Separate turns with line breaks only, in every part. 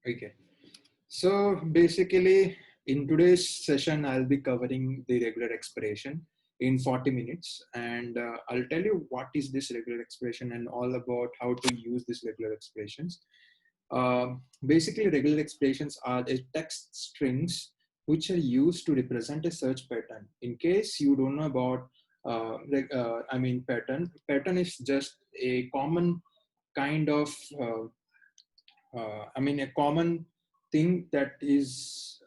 Okay. So basically, in today's session, I'll be covering the regular expression in 40 minutes, and I'll tell you what is this regular expression and all about how to use these regular expressions. Basically, regular expressions are a text strings which are used to represent a search pattern. In case you don't know about, pattern. Pattern is just a common kind of a common thing that is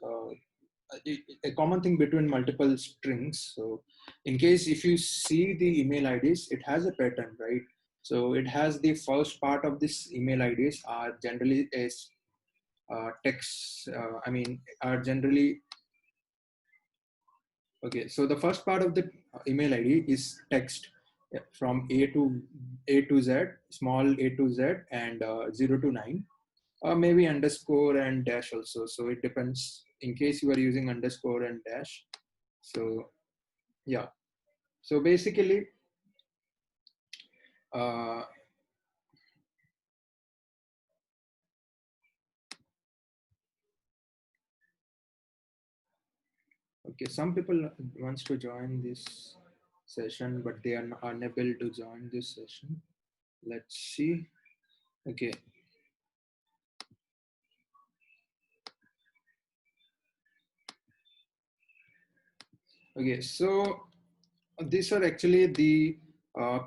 a common thing between multiple strings. So in case if you see the email IDs, it has a pattern, right? So it has the first part of this email IDs are generally as text, are generally, okay. So the first part of the email ID is text, from A to Z, small A to Z, and 0 to 9, or maybe underscore and dash also. So it depends in case you are using underscore and dash. So yeah. So basically, uh, okay, some people wants to join this session, but they are unable to join this session. Let's see. Okay. Okay. So these are actually the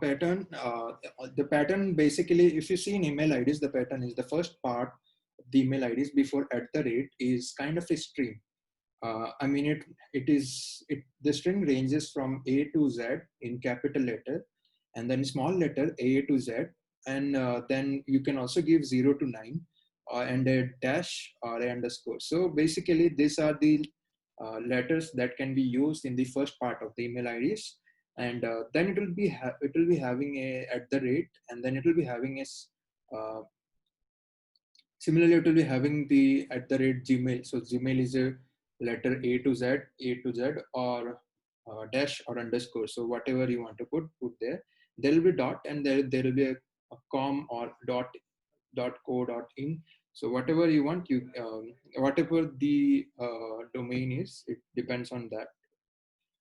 pattern. The pattern basically, if you see in email IDs, the pattern is the first part of the email IDs before at the rate is kind of a string. The string ranges from A to Z in capital letter, and then small letter A to Z, and then you can also give 0 to 9, and a dash or a underscore. So basically, these are the letters that can be used in the first part of the email IDs, and then it will be having a at the rate, and then it will be having uh, similarly, it will be having the at the rate Gmail. So Gmail is a letter A to Z, or dash or underscore. So whatever you want to put there. There will be dot, and there will be a com or .co.in. So whatever you want, whatever the domain is, it depends on that.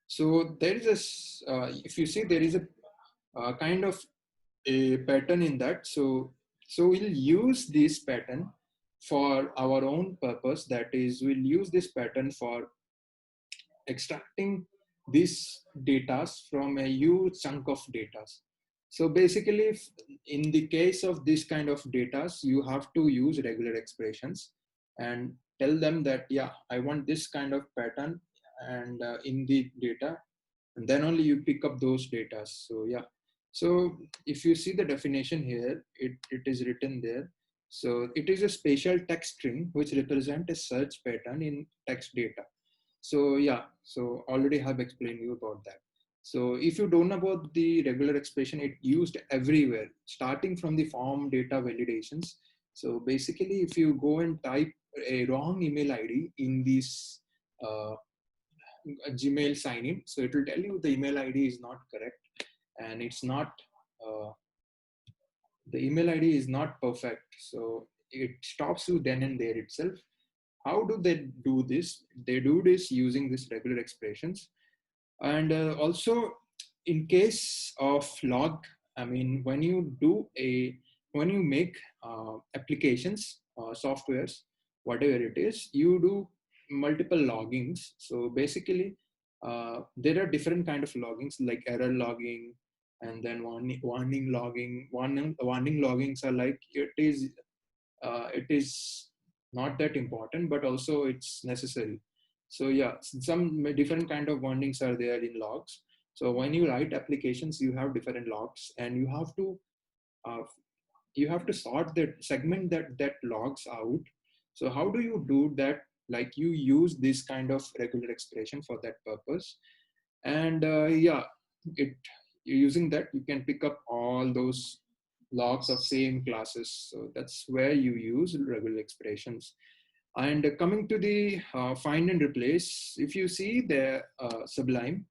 So there is if you see, there is a kind of a pattern in that. So we'll use this pattern for our own purpose. That is, we'll use this pattern for extracting these data from a huge chunk of data. So basically, in the case of this kind of data, you have to use regular expressions and tell them that, yeah, I want this kind of pattern and in the data, and then only you pick up those data. So yeah. So if you see the definition here, it is written there. So it is a spatial text string which represent a search pattern in text data. So yeah, so already have explained you about that. So if you don't know about the regular expression, it used everywhere, starting from the form data validations. So basically, if you go and type a wrong email ID in this uh, Gmail sign in, so it will tell you the email ID is not correct, and it's not uh, the email ID is not perfect. So it stops you then and there itself. How do they do this? They do this using these regular expressions. And also, in case of log, when you when you make applications, softwares, whatever it is, you do multiple loggings. So basically, there are different kind of loggings like error logging, and then warning logging. Warning loggings are like, it is not that important, but also it's necessary. So yeah, some different kind of warnings are there in logs. So when you write applications, you have different logs, and uh, you have to sort that segment that logs out. So how do you do that? Like, you use this kind of regular expression for that purpose, and yeah, it using that you can pick up all those logs of same classes. So that's where you use regular expressions. And coming to the find and replace, if you see the Sublime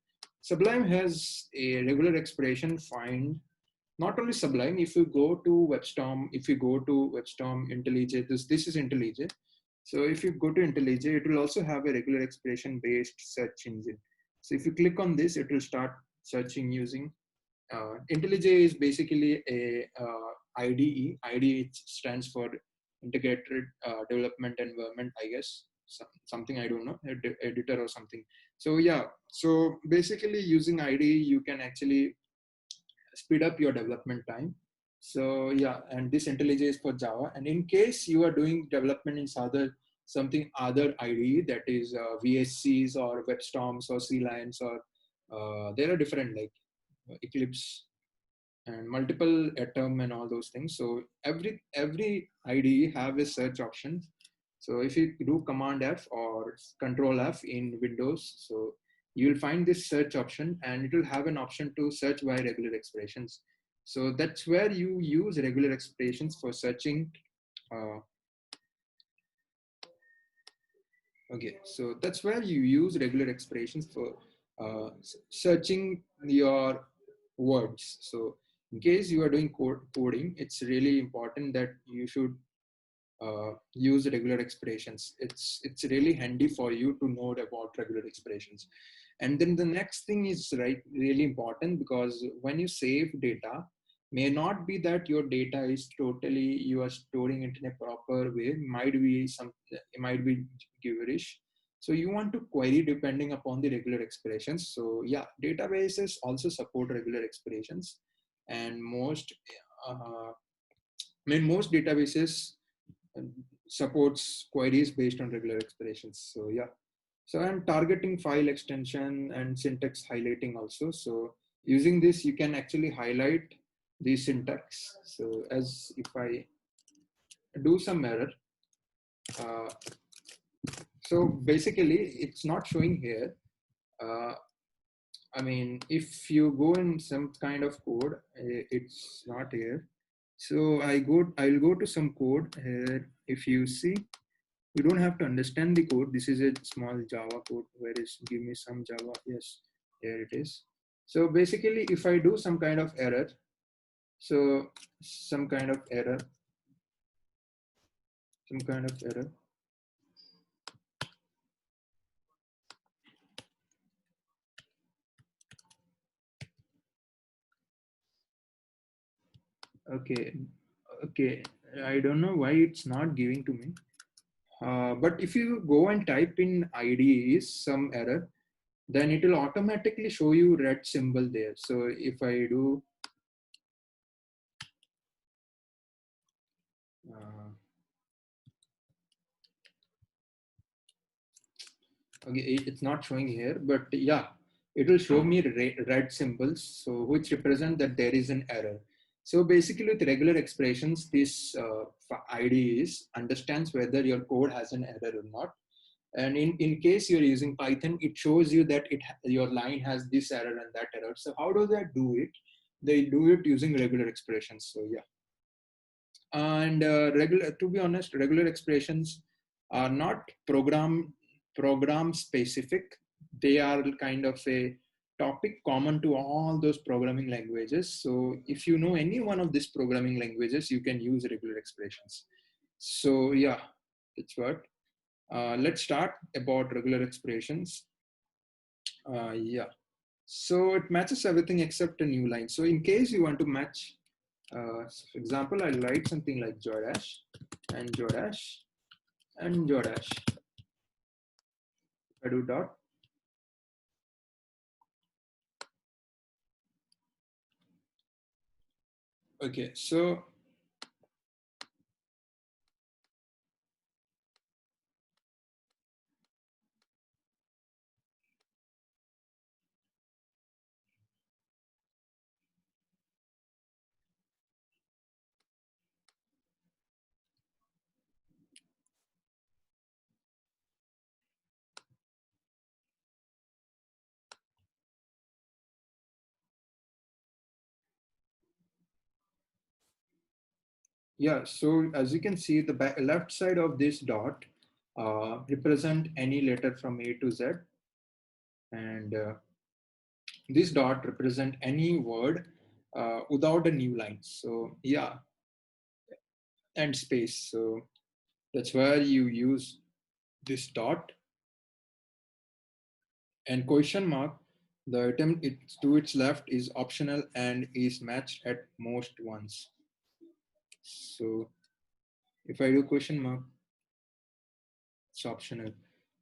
has a regular expression find. Not only Sublime, if you go to WebStorm, IntelliJ, this is IntelliJ. So if you go to IntelliJ, it will also have a regular expression based search engine. So if you click on this, it will start searching using IntelliJ is basically a IDE. IDE stands for Integrated Development Environment, I guess. Something I don't know, editor or something. So yeah, so basically using IDE, you can actually speed up your development time. So yeah, and this IntelliJ is for Java. And in case you are doing development in something other IDE, that is VSCs or WebStorms or CLions, or there are different like Eclipse and multiple atom and all those things. So every IDE have a search option. So if you do Command F or Control F in Windows, so you'll find this search option, and it will have an option to search by regular expressions. So that's where you use regular expressions for searching. Uh, okay, so that's where you use regular expressions for searching your words. So in case you are doing coding, it's really important that you should use regular expressions. It's really handy for you to know about regular expressions. And then the next thing is really important, because when you save data, may not be that your data is totally, you are storing it in a proper way. It might be gibberish. So you want to query depending upon the regular expressions. So yeah, databases also support regular expressions, and uh, most databases supports queries based on regular expressions. So yeah, so I'm targeting file extension and syntax highlighting also. So using this, you can actually highlight the syntax. So as if I do some error, uh, so basically it's not showing here. Uh, I mean, if you go in some kind of code, it's not here. So I'll go to some code here. If you see, you don't have to understand the code. This is a small Java code. Where is, give me some Java. Yes, here it is. So basically, if I do some kind of error, so some kind of error, some kind of error. Okay, okay. I don't know why it's not giving to me. But if you go and type in IDEs some error, then it will automatically show you red symbol there. So if I do, uh, okay, it's not showing here, but yeah, it will show me red symbols, so which represent that there is an error. So basically, with regular expressions, this IDE understands whether your code has an error or not. And in case you're using Python, it shows you that your line has this error and that error. So how do they do it? They do it using regular expressions. So yeah, and regular, to be honest, regular expressions are not program specific. They are kind of a topic common to all those programming languages. So if you know any one of these programming languages, you can use regular expressions. So yeah, that's what. Let's start about regular expressions. Yeah, so it matches everything except a new line. So in case you want to match, for example, I'll write something like Jordash and Jordash and Jordash. I do dot. Okay, so yeah, so as you can see, the left side of this dot represent any letter from A to Z, and this dot represent any word without a new line. So yeah, and space. So That's where you use this dot and question mark. The item to its left is optional and is matched at most once. So if I do question mark, it's optional.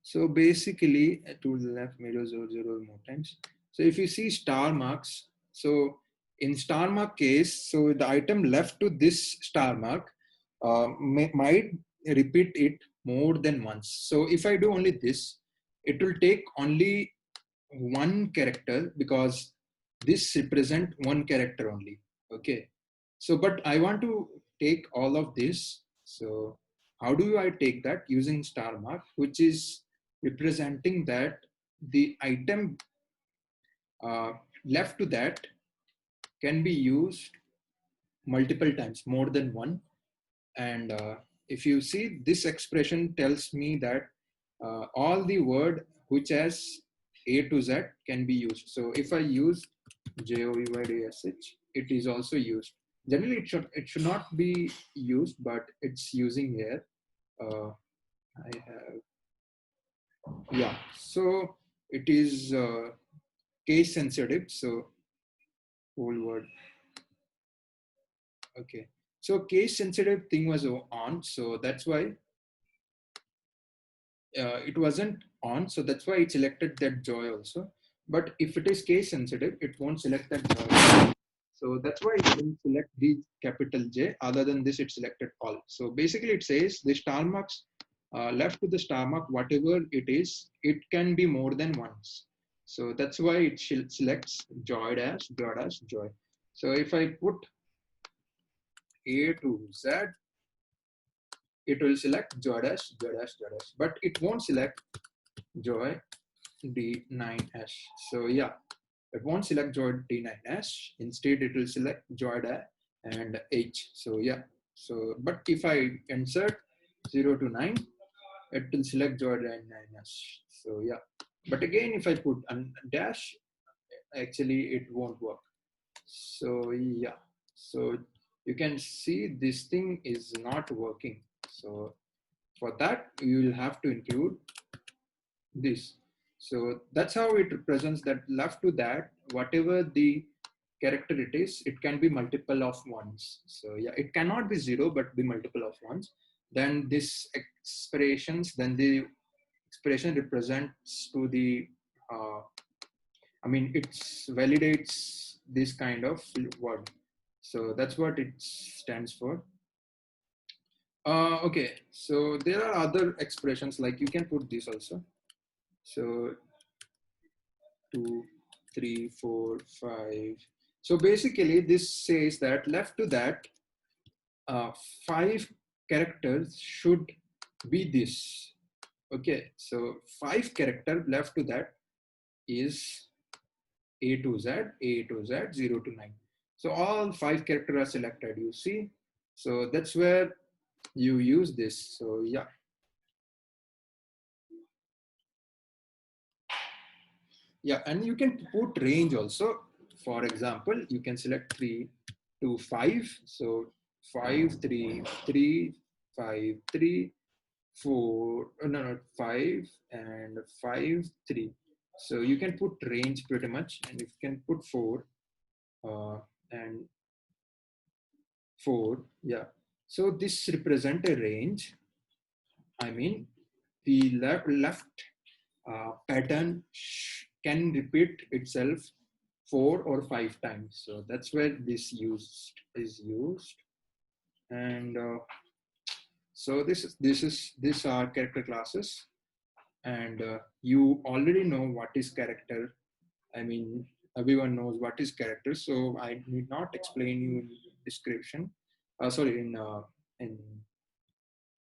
So basically, to the left, mirror 0, 0 more times. So if you see star marks, so in star mark case, so the item left to this star mark might repeat it more than once. So if I do only this, it will take only one character because this represent one character only. Okay. So, but I want to take all of this. So how do I take that? Using star mark, which is representing that the item left to that can be used multiple times, more than one. And if you see, this expression tells me that all the word which has A to Z can be used. So if I use JOVYDSH, it is also used. Generally, it should not be used, but it's using here. I have, yeah. So it is case sensitive. So whole word. Okay. So case sensitive thing was on. So that's why it wasn't on. So that's why it selected that joy also. But if it is case sensitive, it won't select that joy. So that's why it didn't select the capital J. Other than this, it selected all. So basically it says the star marks left to the star mark, whatever it is, it can be more than once. So that's why it selects joy dash, joy dash, joy. So if I put A to Z, it will select joy dash, joy dash, joy dash, but it won't select joy D9S. So yeah, it won't select joy D9S. Instead, it will select joy and H. So yeah. So, but if I insert 0 to 9, it will select joy D9S. So yeah. But again, if I put a dash, actually it won't work. So yeah. So you can see this thing is not working. So for that, you will have to include this. So that's how it represents that left to that, whatever the character it is, it can be multiple of ones. So yeah, it cannot be zero, but be multiple of ones. Then this then the expression represents to the, I mean, it validates this kind of word. So that's what it stands for. Okay, so there are other expressions like you can put this also. So 2, 3, 4, 5. So basically, this says that left to that, 5 characters should be this. Okay, so 5 character left to that is A to Z, A to Z, 0 to 9. So all 5 characters are selected, you see. So that's where you use this. So yeah. Yeah, and you can put range also. For example, you can select 3 to 5. So 5, 3, 3, 5, 3, 4, no, 5 and 5, 3. So you can put range pretty much, and you can put 4 and 4. Yeah. So this represent a range. I mean, the left pattern can repeat itself 4 or 5 times. So that's where this is used. And so these are character classes, and you already know what is character. I mean, everyone knows what is character, so I need not explain you in description. Sorry, in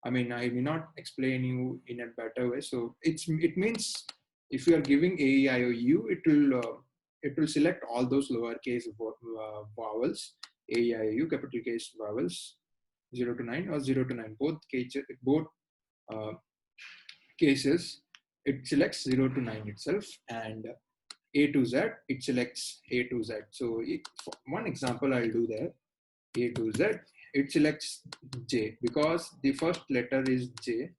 I mean, I may not explain you in a better way. So it means if you are giving A, E, I, O, U, it will select all those lowercase vowels, A, E, I, O, U, capital case vowels, 0 to 9 or 0 to 9. Both uh, cases, it selects 0 to 9 itself, and A to Z, it selects A to Z. So for one example, I'll do there. A to Z, it selects J because the first letter is J,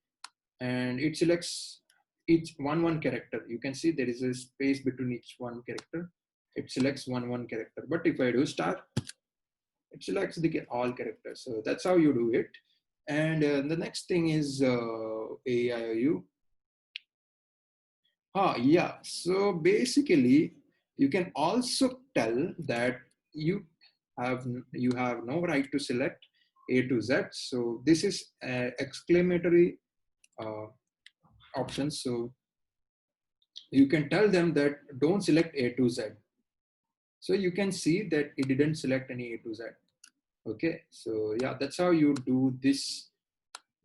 and it selects each one character. You can see there is a space between each one character. It selects one character. But if I do star, it selects the all characters. So that's how you do it. And the next thing is AIOU. Yeah. So basically, you can also tell that you you have no right to select A to Z. So this is exclamatory uh, options. So you can tell them that don't select A to Z. So you can see that it didn't select any A to Z. Okay, so yeah, that's how you do this.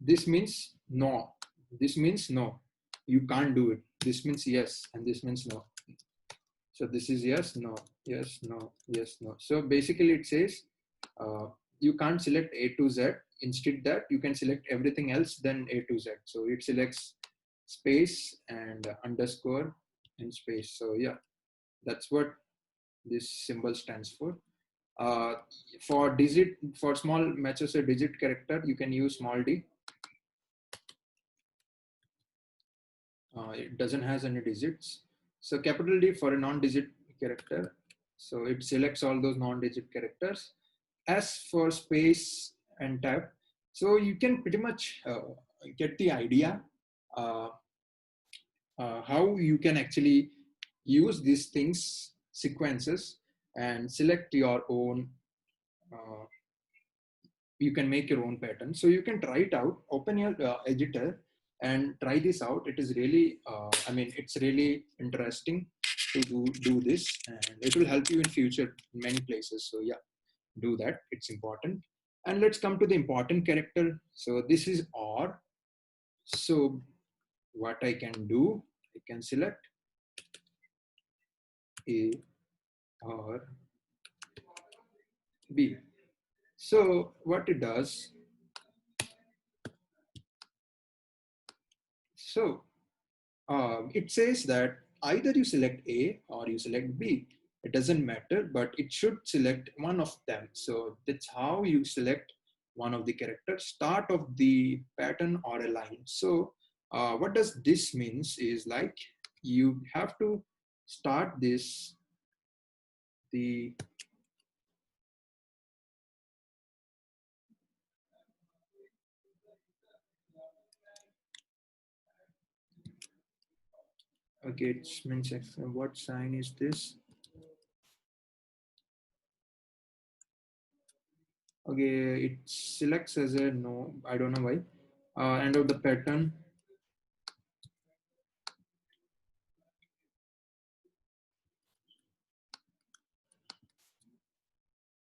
This means no. This means no. You can't do it. This means yes, and this means no. So this is yes, no, yes, no, yes, no. So basically it says you can't select A to Z. Instead that you can select everything else than A to Z. So it selects space and underscore and space. So yeah, that's what this symbol stands for. Uh, for small matches a digit character, you can use small d. It doesn't has any digits. So capital D for a non-digit character. So it selects all those non-digit characters. As for space and tab, so you can pretty much get the idea uh, how you can actually use these things, sequences, and select your own you can make your own pattern. So you can try it out, open your editor and try this out. It is really, it's really interesting to do this, and it will help you in future in many places. So yeah, do that. It's important. And let's come to the important character. So this is OR. So what I can do, I can select A or B. So what it does, so it says that either you select A or you select B. It doesn't matter, but it should select one of them. So that's how you select one of the characters, start of the pattern or a line. So what does this means is like you have to start this, the okay, it means what sign is this? Okay, it selects as a no, I don't know why. End of the pattern.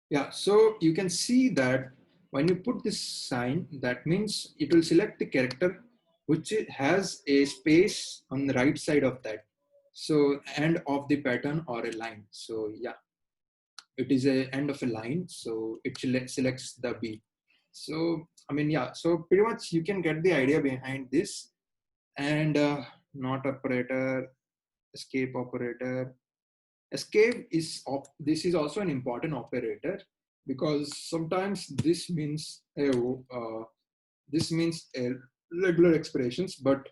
Yeah, so you can see that when you put this sign, that means it will select the character which has a space on the right side of that. So end of the pattern or a line. So yeah, it is a end of a line. So it selects the B. So yeah, so pretty much you can get the idea behind this. And not operator, escape operator. Escape is this is also an important operator because sometimes this means a regular expressions, but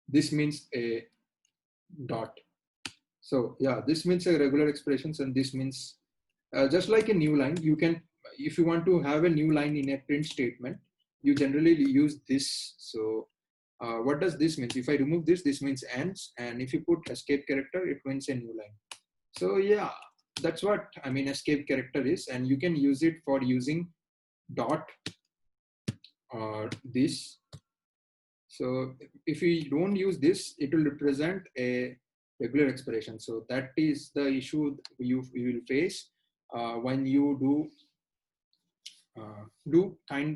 this means a dot. So yeah, this means a regular expressions, and this means just like a new line. You can, if you want to have a new line in a print statement, you generally use this. So what does this mean? If I remove this, this means ends, and if you put escape character, it means a new line. So yeah, that's what escape character is, and you can use it for using dot or this. So if we don't use this, it will represent a regular expression. So that is the issue you will face when you do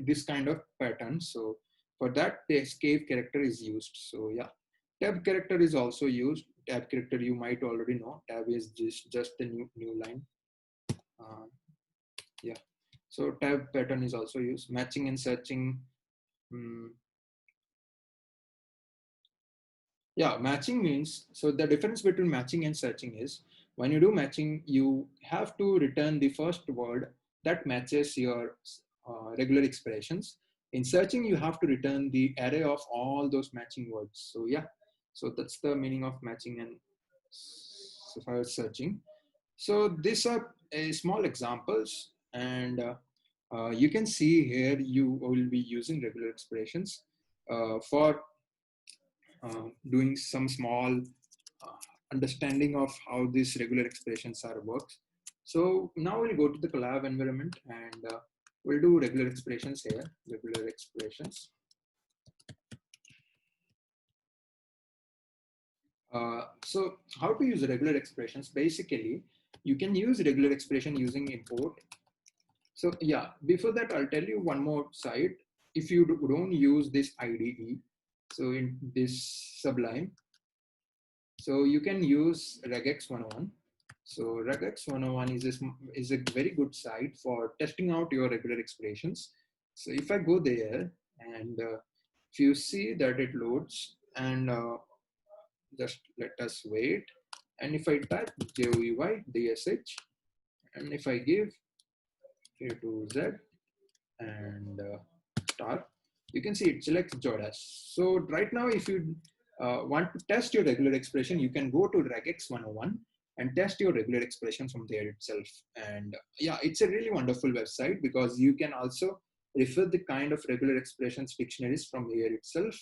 this kind of pattern. So for that, the escape character is used. So yeah, tab character is also used. Tab character you might already know. Tab is just the new line. Yeah. So tab pattern is also used. Matching and searching. Um, yeah, matching means, so the difference between matching and searching is when you do matching, you have to return the first word that matches your regular expressions. In searching, you have to return the array of all those matching words. So yeah, so that's the meaning of matching and so far as searching. So these are small examples, and you can see here you will be using regular expressions for doing some small understanding of how these regular expressions are works. So now we'll go to the Colab environment and we'll do regular expressions here, regular expressions. So how to use regular expressions? Basically, you can use regular expression using import. So yeah, before that, I'll tell you one more side. If you don't use this IDE, so in this Sublime, so you can use regex 101. So regex 101 is a very good site for testing out your regular expressions. So if I go there and if you see that it loads and just let us wait. And if I type JOEY DSH and if I give A to Z and star, you can see it selects Jordache. So right now, if you want to test your regular expression, you can go to regex 101 and test your regular expression from there itself. And yeah, it's a really wonderful website because you can also refer the kind of regular expressions dictionaries from here itself.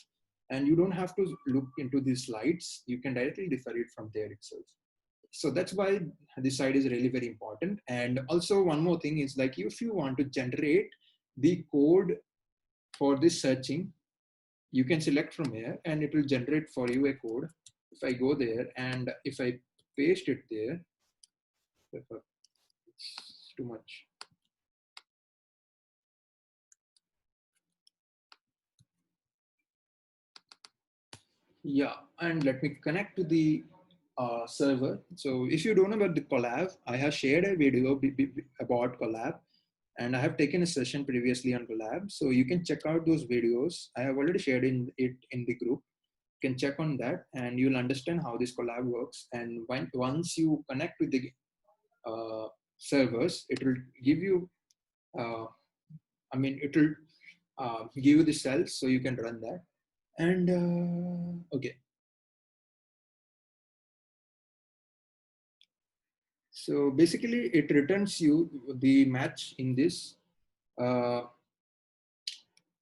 And you don't have to look into these slides. You can directly refer it from there itself. So that's why this side is really very important. And also one more thing is like, if you want to generate the code for this searching, you can select from here and it will generate for you a code. If I go there and if I paste it there, it's too much. Yeah, and let me connect to the server. So if you don't know about the Colab, I have shared a video about Colab and I have taken a session previously on Colab. So you can check out those videos. I have already shared it in the group. You can check on that and you'll understand how this Colab works. And once you connect with the servers, it will give you, it will give you the cells so you can run that. And okay. So basically it returns you the match in this.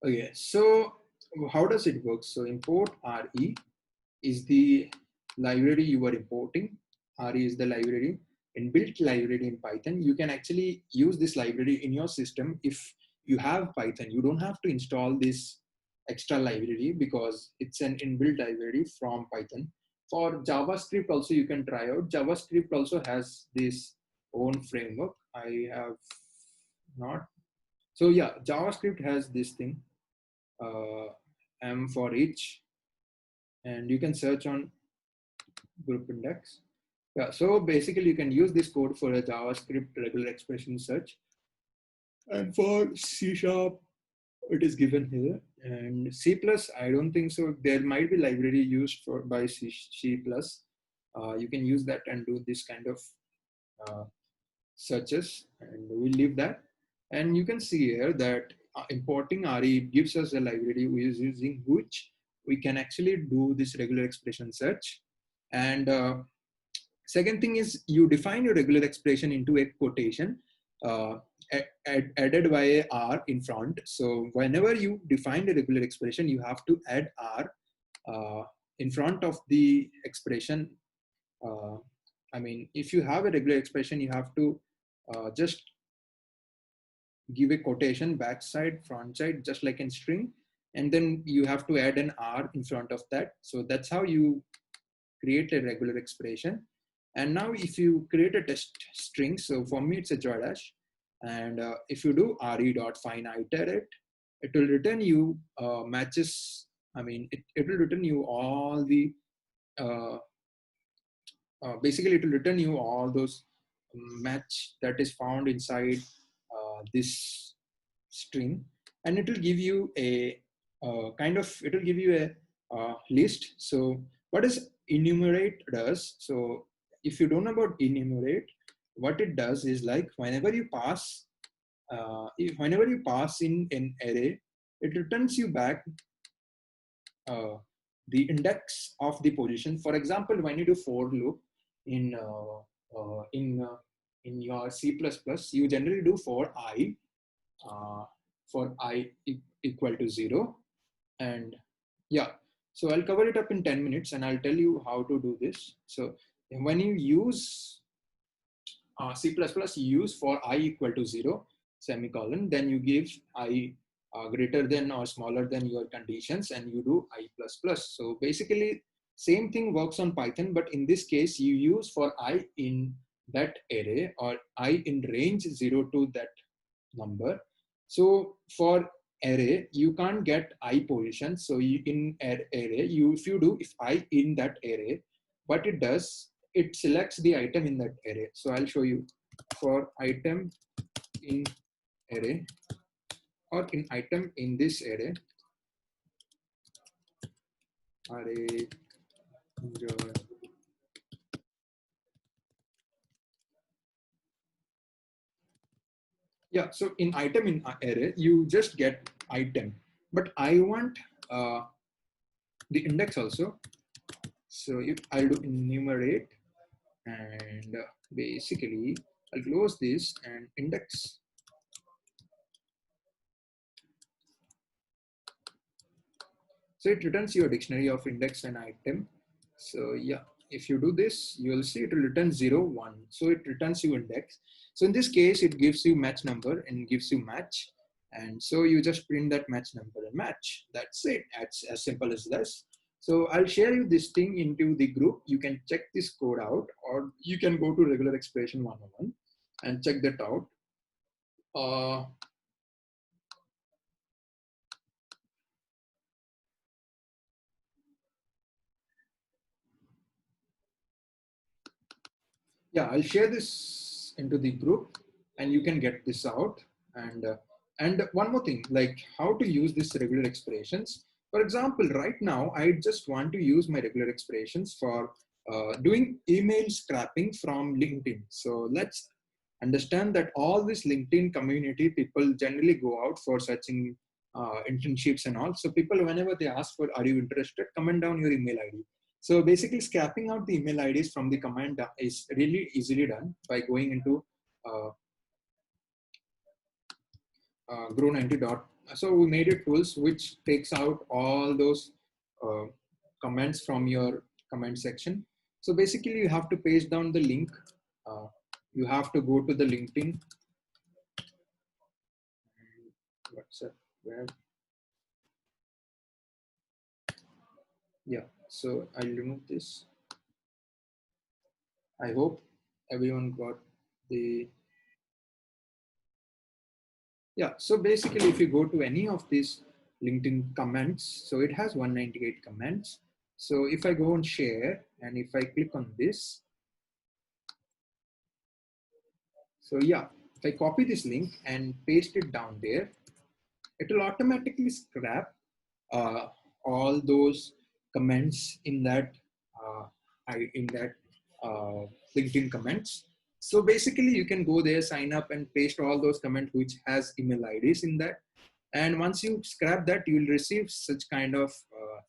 Okay, so how does it work? So import RE is the library you are importing. RE is the library, inbuilt library in Python. You can actually use this library in your system if you have Python. You don't have to install this extra library because it's an inbuilt library from Python. For JavaScript also you can try out. JavaScript also has this own framework. I have not. So yeah, JavaScript has this thing, M for each, and you can search on group index. Yeah, so basically you can use this code for a JavaScript regular expression search. And for C#, it is given here. And C+, I don't think so. There might be library used by C+. You can use that and do this kind of searches, and we'll leave that. And you can see here that importing RE gives us a library using which we can actually do this regular expression search. And second thing is you define your regular expression into a quotation added by a R in front. So whenever you define a regular expression, you have to add R in front of the expression. If you have a regular expression, you have to just give a quotation backside, front side, just like in string. And then you have to add an R in front of that. So that's how you create a regular expression. And now if you create a test string, so for me, it's a Jordache. And if you do re.find iterate, it will return you matches. It will return you all the, basically it will return you all those match that is found inside this string. And it will give you a it will give you a list. So what is enumerate does, so if you don't know about enumerate, what it does is like whenever you pass whenever you pass in an array, it returns you back uh, the index of the position. For example, when you do for loop in uh, in uh, in your C++, you generally do uh, for I equal to 0. And yeah, so I'll cover it up in 10 minutes and I'll tell you how to do this. So when you use C++, you use for I equal to 0 semicolon, then you give I greater than or smaller than your conditions and you do I plus plus. So basically same thing works on Python, but in this case you use for I in that array or I in range 0 to that number. So for array, you can't get I position. So you, in array, if you do if I in that array, what it does, it selects the item in that array. So I'll show you for item in array or in item in this array. Array yeah, so in item in array, you just get item, but I want the index also. So if I'll do enumerate and basically I'll close this and index. So it returns your dictionary of index and item. So yeah, if you do this, you will see it will return 0, 1. So it returns you index. So in this case, it gives you match number and gives you match. And so you just print that match number and match. That's it. That's as simple as this. So I'll share you this thing into the group. You can check this code out, or you can go to regular expression 101 and check that out. Yeah, I'll share this into the group and you can get this out. And one more thing, like how to use this regular expressions. For example, right now, I just want to use my regular expressions for doing email scrapping from LinkedIn. So let's understand that all this LinkedIn community, people generally go out for searching internships and all. So people, whenever they ask for, are you interested, comment down your email ID. So basically scrapping out the email IDs from the command is really easily done by going into uh, grow90 dot. So we made it tools which takes out all those uh, comments from your comment section. So basically you have to paste down the link. You have to go to the LinkedIn, WhatsApp, web. Yeah, so I'll remove this. I hope everyone got the, yeah. So basically if you go to any of these LinkedIn comments, so it has 198 comments. So if I go and share and if I click on this, so yeah, if I copy this link and paste it down there, it will automatically scrap uh, all those comments in that uh, in that LinkedIn comments. So basically, you can go there, sign up, and paste all those comments which has email IDs in that. And once you scrap that, you will receive such kind of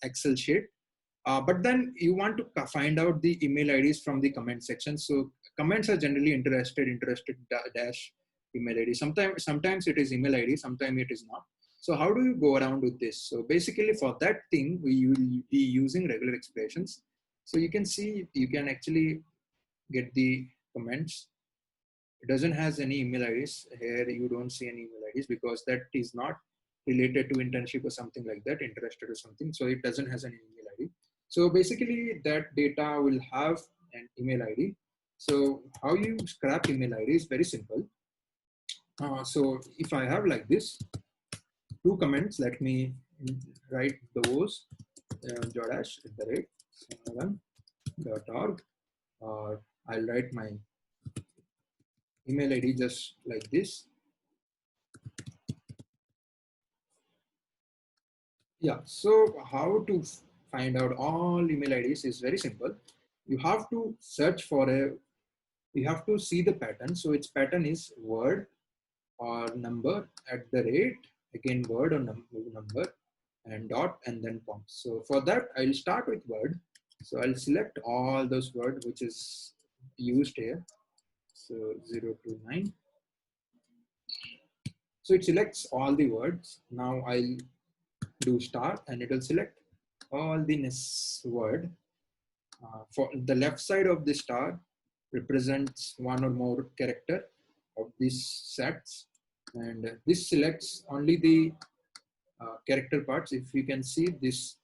Excel sheet. But then you want to find out the email IDs from the comment section. So comments are generally interested dash email ID. Sometimes it is email ID, sometimes it is not. So how do you go around with this? So basically for that thing, we will be using regular expressions. So you can see, you can actually get the comments. It doesn't has any email IDs. Here you don't see any email IDs because that is not related to internship or something like that, interested or something. So it doesn't has any email ID. So basically that data will have an email ID. So how you scrap email ID is very simple. So if I have like this, two comments, let me write those Jordash at the rate .org. I'll write my email ID just like this. Yeah, so how to find out all email IDs is very simple. You have to search for a, you have to see the pattern. So its pattern is word or number at the rate, again word or number, and dot, and then comma. So for that, I'll start with word. So I'll select all those words which is used here. So 0 to 9. So it selects all the words. Now I'll do star and it will select all the word. For the left side of the star represents one or more character of these sets, and this selects only the character parts. If you can see this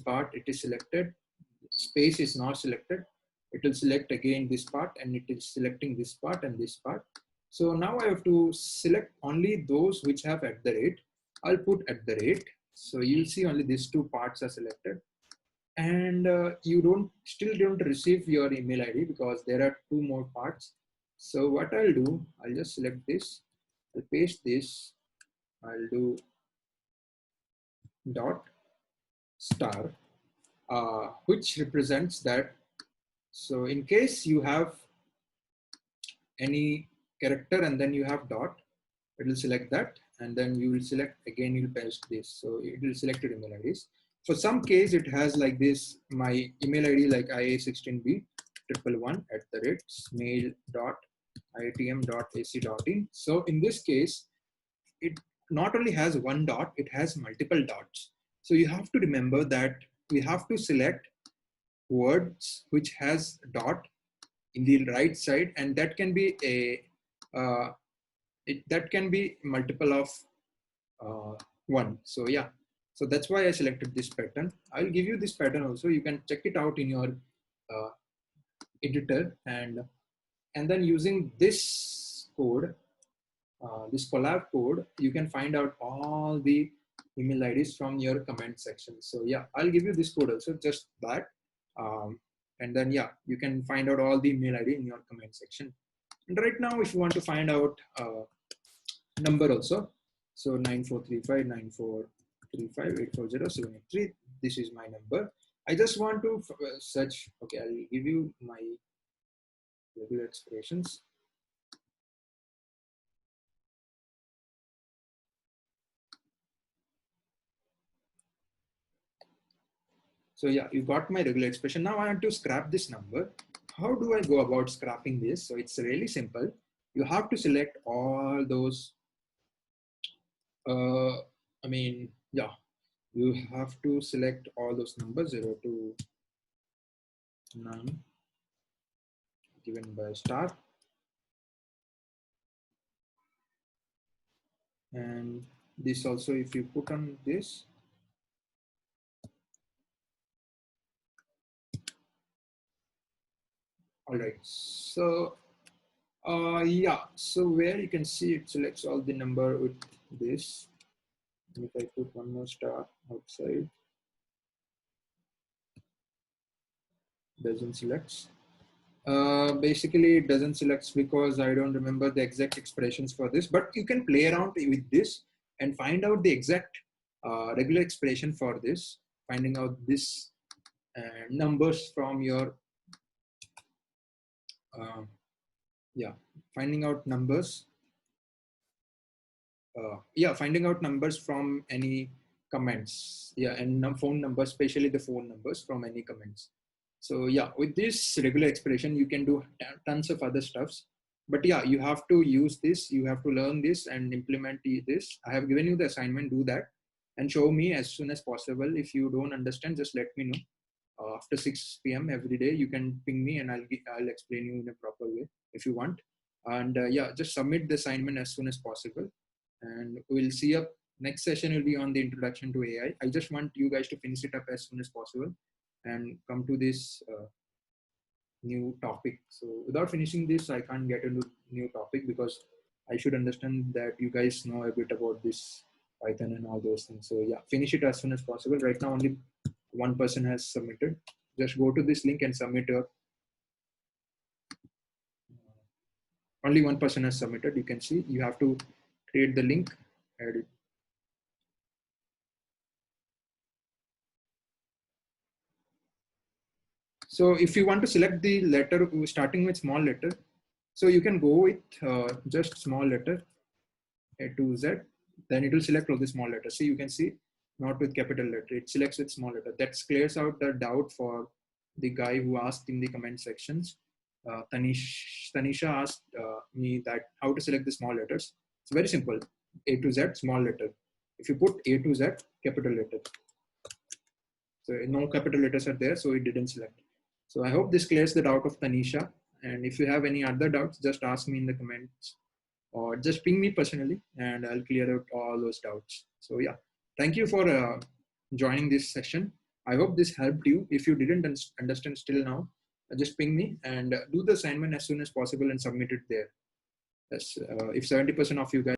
part, it is selected. Space is not selected. It will select again this part, and it is selecting this part and this part. So now I have to select only those which have at the rate. I'll put at the rate. So you'll see only these two parts are selected, and you still don't receive your email ID because there are two more parts. So what I'll do, I'll just select this, I'll paste this, I'll do dot star, which represents that. So in case you have any character and then you have dot, it will select that, and then you will select again, you'll paste this. So it will select your email IDs. For some case, it has like this, my email ID like ia16b 111@smail.iitm.ac.in. So in this case, it not only has one dot, it has multiple dots. So you have to remember that we have to select words which has dot in the right side, and that can be a that can be multiple of one. So yeah, so that's why I selected this pattern. I'll give you this pattern also. You can check it out in your editor, and then using this code, this Colab code, you can find out all the email IDs from your comment section. So yeah, I'll give you this code also, just that. And then yeah, you can find out all the email ID in your comment section. And right now, if you want to find out number also, so 94359435840783, this is my number. I just want to search. Okay, I'll give you my regular expressions. So yeah, you got my regular expression. Now I want to scrap this number. How do I go about scrapping this? So it's really simple. You have to select all those, I mean, yeah, you have to select all those numbers 0 to 9 given by star. And this also, if you put on this, all right. So yeah, so where you can see it selects all the number with this. And if I put one more star outside, doesn't select. Basically, it doesn't select because I don't remember the exact expressions for this, but you can play around with this and find out the exact regular expression for this, finding out this numbers from your, yeah, finding out numbers. Yeah, finding out numbers from any comments. Yeah, and phone numbers, especially the phone numbers from any comments. So yeah, with this regular expression, you can do tons of other stuffs. But yeah, you have to use this, you have to learn this and implement this. I have given you the assignment, do that and show me as soon as possible. If you don't understand, just let me know. After 6 p.m. every day, you can ping me and I'll explain you in a proper way if you want. And yeah, just submit the assignment as soon as possible. And we'll see up. Next session will be on the introduction to AI. I just want you guys to finish it up as soon as possible and come to this new topic. So without finishing this, I can't get into new topic because I should understand that you guys know a bit about this Python and all those things. So yeah, finish it as soon as possible. Right now, only one person has submitted. Just go to this link and submit your. Only one person has submitted. You can see you have to create the link, add it. So if you want to select the letter starting with small letter, so you can go with just small letter. A to Z, then it will select all the small letters. See, you can see not with capital letter, it selects with small letter. That clears out the doubt for the guy who asked in the comment sections. Tanisha asked me that how to select the small letters. It's very simple. A to Z, small letter. If you put A to Z, capital letter. So no capital letters are there, so it didn't select. So I hope this clears the doubt of Tanisha. And if you have any other doubts, just ask me in the comments or just ping me personally and I'll clear out all those doubts. So yeah, thank you for joining this session. I hope this helped you. If you didn't understand still now, just ping me and do the assignment as soon as possible and submit it there. Yes, if 70% of you guys